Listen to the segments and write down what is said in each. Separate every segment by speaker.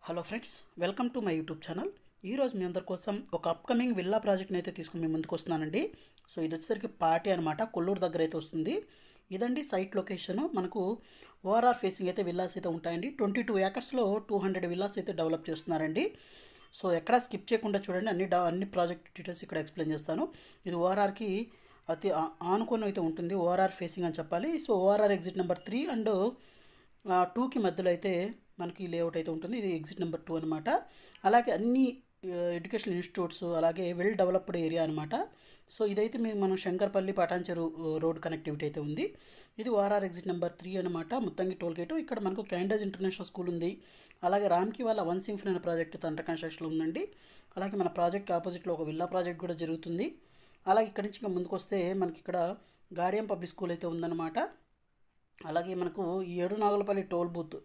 Speaker 1: Hello friends, welcome to my YouTube channel. ఈరోజు మీ అందరి కోసం ఒక అప్కమింగ్ విల్లా ప్రాజెక్ట్ని అయితే తీసుకుని మీ ముందుకు వస్తున్నానండి. సో ఇది వచ్చేసరికి పార్టీ అనమాట, కొల్లూరు దగ్గర అయితే వస్తుంది. ఇదండి సైట్ లొకేషన్. మనకు ఓఆర్ఆర్ ఫేసింగ్ అయితే విల్లాస్ అయితే ఉంటాయండి. 22 ఏకర్స్లో 200 విల్లాస్ అయితే డెవలప్ చేస్తున్నారండి. సో ఎక్కడా స్కిప్ చేయకుండా చూడండి, అన్ని ప్రాజెక్ట్ డీటెయిల్స్ ఇక్కడ ఎక్స్ప్లెయిన్ చేస్తాను. ఇది ఓఆర్ఆర్కి అతి ఆనుకొని అయితే ఉంటుంది, ఓఆర్ఆర్ ఫేసింగ్ అని చెప్పాలి. So ORR exit number 3 and 2కి మధ్యలో అయితే మనకి లేఅవుట్ అయితే ఉంటుంది. ఇది ఎగ్జిట్ నెంబర్ 2 అనమాట. అలాగే అన్ని ఎడ్యుకేషనల్ ఇన్స్టిట్యూట్స్, అలాగే వెల్ డెవలప్డ్ ఏరియా అనమాట. సో ఇదైతే మనం శంకర్పల్లి పటాన్చెరు రోడ్ కనెక్టివిటీ అయితే ఉంది. ఇది ఓఆర్ఆర్ ఎగ్జిట్ నెంబర్ 3 అనమాట, ముత్తంగి టోల్ గేటు. ఇక్కడ మనకు క్యాండేజ్ ఇంటర్నేషనల్ స్కూల్ ఉంది. అలాగే రామ్కి వాళ్ళ వన్ సింఫనీ అనే ప్రాజెక్ట్ అండర్ కన్స్ట్రక్షన్లో ఉందండి. అలాగే మన ప్రాజెక్ట్ ఆపోజిట్లో ఒక విల్లా ప్రాజెక్ట్ కూడా జరుగుతుంది. అలాగే ఇక్కడ నుంచి ఇంకా ముందుకు వస్తే మనకి ఇక్కడ గాడియం పబ్లిక్ స్కూల్ అయితే ఉందన్నమాట. అలాగే మనకు ఈ ఏడునాగులపల్లి టోల్ బూత్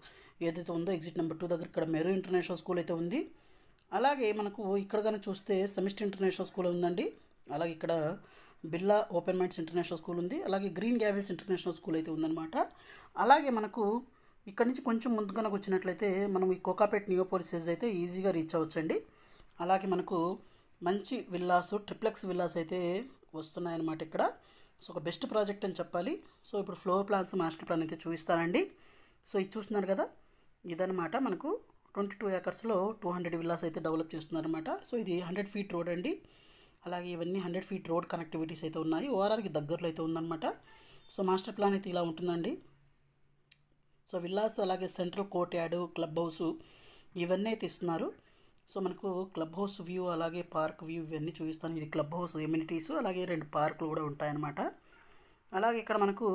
Speaker 1: ఏదైతే ఉందో ఎగ్జిట్ నెంబర్ 2 దగ్గర ఇక్కడ మెరు ఇంటర్నేషనల్ స్కూల్ అయితే ఉంది. అలాగే మనకు ఇక్కడ కనుక చూస్తే సమిస్ట్ ఇంటర్నేషనల్ స్కూల్ ఉందండి. అలాగే ఇక్కడ Birla open minds international school ఉంది. అలాగే గ్రీన్ గ్యావెల్స్ ఇంటర్నేషనల్ స్కూల్ అయితే ఉందన్నమాట. అలాగే మనకు ఇక్కడ నుంచి కొంచెం ముందు కనుక వచ్చినట్లయితే మనం ఈ కోకాపేట్ నియోపోలిసెస్ అయితే ఈజీగా రీచ్ అవ్వచ్చండి. అలాగే మనకు మంచి విల్లాస్, ట్రిప్లెక్స్ విల్లాస్ అయితే వస్తున్నాయన్నమాట ఇక్కడ. సో ఒక బెస్ట్ ప్రాజెక్ట్ అని చెప్పాలి. సో ఇప్పుడు ఫ్లోర్ ప్లాన్స్, మాస్టర్ ప్లాన్ అయితే చూపిస్తానండి. సో ఇది చూస్తున్నారు కదా, ఇదనమాట మనకు 22 ఏకర్స్లో 200 విల్లాస్ అయితే డెవలప్ చేస్తున్నారన్నమాట. సో ఇది 100 ఫీట్ రోడ్ అండి. అలాగే ఇవన్నీ 100 ఫీట్ రోడ్ కనెక్టివిటీస్ అయితే ఉన్నాయి. ఓఆర్ఆర్కి దగ్గరలో అయితే ఉందన్నమాట. సో మాస్టర్ ప్లాన్ అయితే ఇలా ఉంటుందండి. సో విల్లాస్, అలాగే central court yard, club house ఇవన్నీ అయితే ఇస్తున్నారు. సో మనకు క్లబ్ హౌస్ వ్యూ, అలాగే పార్క్ వ్యూ ఇవన్నీ చూపిస్తాను. ఇది క్లబ్ హౌస్ ఎమ్యూనిటీస్, అలాగే 2 పార్కులు కూడా ఉంటాయన్నమాట. అలాగే ఇక్కడ మనకు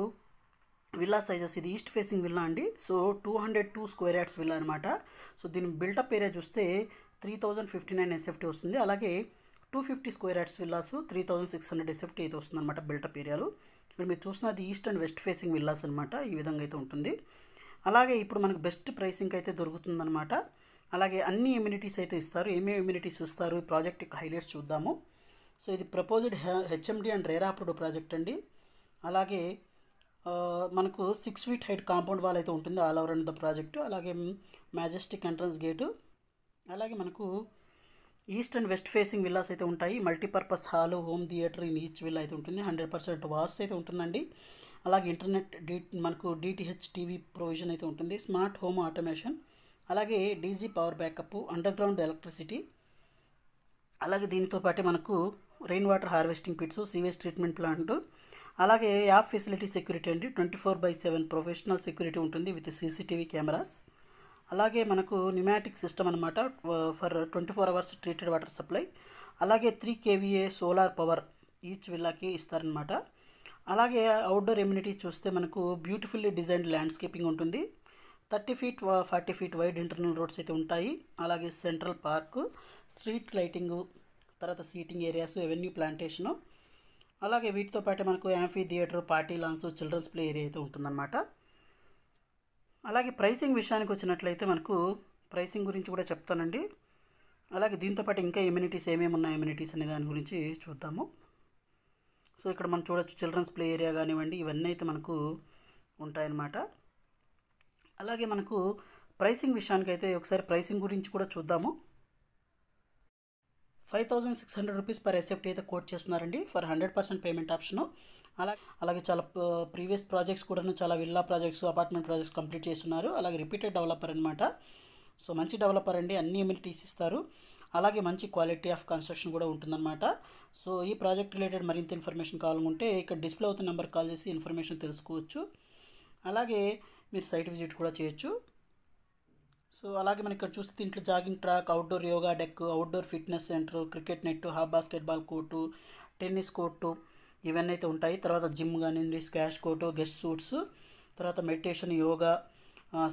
Speaker 1: విల్లా సైజెస్, ఇది ఈస్ట్ ఫేసింగ్ విల్లా అండి. సో 202 స్క్వేర్ యార్డ్స్ విల్లా అనమాట. సో దీని బిల్టప్ ఏరియా చూస్తే 3059 ఎస్ఎఫ్టీ వస్తుంది. అలాగే 250 స్క్వేర్ యార్డ్స్ విల్లాస్ 3600 ఎస్ఎఫ్టీ అయితే వస్తుంది అనమాట బిల్టప్ ఏరియాలు. ఇక్కడ మీరు చూస్తున్నది east and west facing villas అనమాట. ఈ విధంగా అయితే ఉంటుంది. అలాగే ఇప్పుడు మనకు బెస్ట్ ప్రైసింగ్ అయితే దొరుకుతుందన్నమాట. అలాగే అన్ని ఎమ్యూనిటీస్ అయితే ఇస్తారు. ఏమేమి ఎమ్యూనిటీస్ ఇస్తారు, ఈ ప్రాజెక్ట్ హైలైట్స్ చూద్దాము. సో ఇది proposed HMD and RERA approved project అండి. అలాగే మనకు 6 ఫీట్ హైట్ కాంపౌండ్ వాల్ అయితే ఉంటుంది all over and the project. అలాగే మ్యాజెస్టిక్ ఎంట్రన్స్ గేటు. అలాగే మనకు east and west facing villas అయితే ఉంటాయి. Multipurpose hall, home theatre in each villa అయితే ఉంటుంది. 100% వాస్తు అయితే ఉంటుందండి. అలాగే ఇంటర్నెట్ మనకు డిటిహెచ్ టీవీ ప్రొవిజన్ అయితే ఉంటుంది. స్మార్ట్ హోమ్ ఆటోమేషన్, అలాగే DG power backup, underground electricity. అలాగే దీంతో పాటు మనకు rain water harvesting pits, sewage treatment plant. అలాగే యాప్ ఫెసిలిటీ సెక్యూరిటీ అండి, 24/7 ప్రొఫెషనల్ సెక్యూరిటీ ఉంటుంది విత్ సీసీటీవీ కెమెరాస్. అలాగే మనకు న్యూమాటిక్ సిస్టమ్ అనమాట for 24 hours treated water supply. అలాగే 3 kVA సోలార్ పవర్ ఈచ్ విల్లాకి ఇస్తారనమాట. అలాగే అవుట్డోర్ ఎమ్యూనిటీ చూస్తే మనకు బ్యూటిఫుల్లీ డిజైన్డ్ ల్యాండ్స్కేపింగ్ ఉంటుంది. 30 feet 40 feet wide internal roads అయితే ఉంటాయి. అలాగే సెంట్రల్ పార్క్, స్ట్రీట్ లైటింగు, తర్వాత సీటింగ్ ఏరియాస్, ఎవెన్యూ ప్లాంటేషను. అలాగే వీటితో పాటు మనకు amphitheatre, party lawns, children's play area అయితే ఉంటుందన్నమాట. అలాగే ప్రైసింగ్ విషయానికి వచ్చినట్లయితే మనకు ప్రైసింగ్ గురించి కూడా చెప్తానండి. అలాగే దీంతోపాటు ఇంకా ఎమ్యూనిటీస్ ఏమేమి ఉన్నాయి, ఎమ్యూనిటీస్ అనే దాని గురించి చూద్దాము. సో ఇక్కడ మనం చూడొచ్చు చిల్డ్రన్స్ ప్లే ఏరియా కానివ్వండి, ఇవన్నీ అయితే మనకు ఉంటాయన్నమాట. అలాగే మనకు ప్రైసింగ్ విషయానికి అయితే ఒకసారి ప్రైసింగ్ గురించి కూడా చూద్దాము. 5600 రూపీస్ పర్ ఎస్ఎఫ్టీ అయితే కోట్ చేస్తున్నారండి ఫర్ 100% పేమెంట్ ఆప్షను. అలాగే చాలా ప్రీవియస్ ప్రాజెక్ట్స్ కూడా చాలా villa projects, apartment projects complete చేస్తున్నారు. అలాగే రిపీటెడ్ డెవలపర్ అనమాట. సో మంచి డెవలపర్ అండి, అన్ని ఎమ్యూనిటీస్ ఇస్తారు. అలాగే మంచి క్వాలిటీ ఆఫ్ కన్స్ట్రక్షన్ కూడా ఉంటుందన్నమాట. సో ఈ ప్రాజెక్ట్ రిలేటెడ్ మరింత ఇన్ఫర్మేషన్ కావాలనుకుంటే ఇక్కడ డిస్ప్లే అవుతున్న నెంబర్ కాల్ చేసి ఇన్ఫర్మేషన్ తెలుసుకోవచ్చు. అలాగే మీరు సైట్ విజిట్ కూడా చేయొచ్చు. సో అలాగే మనం ఇక్కడ చూస్తే దీంట్లో jogging track, outdoor yoga deck, outdoor fitness centre, cricket net, half basketball court, tennis court ఇవన్నీ అయితే ఉంటాయి. తర్వాత జిమ్ కానివ్వండి, స్క్వాష్ కోర్టు, గెస్ట్ సూట్స్, తర్వాత meditation, yoga,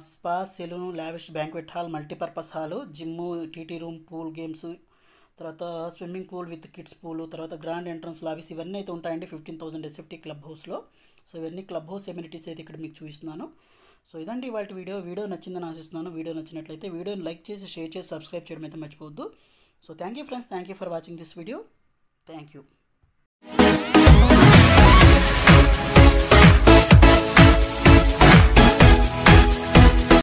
Speaker 1: spa, salon, lavish banquet hall, multipurpose hall, gym, TT room, pool games, తర్వాత swimming pool with kids pool, తర్వాత grand entrance lobbies ఇవన్నీ అయితే ఉంటాయండి 15,000 ఎస్ఎఫ్టీ క్లబ్ హౌస్లో. సో ఇవన్నీ క్లబ్ హౌస్ ఎమ్యూనిటీస్ అయితే ఇక్కడ మీకు చూపిస్తున్నాను. సో ఇదండి ఇవాళ వీడియో నచ్చిందని ఆశిస్తున్నాను. వీడియో నచ్చినట్లయితే వీడియోని లైక్ చేసి, షేర్ చేసి, సబ్స్క్రైబ్ చేయడం అయితే మర్చిపోవద్దు. So thank you friends, thank you for watching this video. Thank you.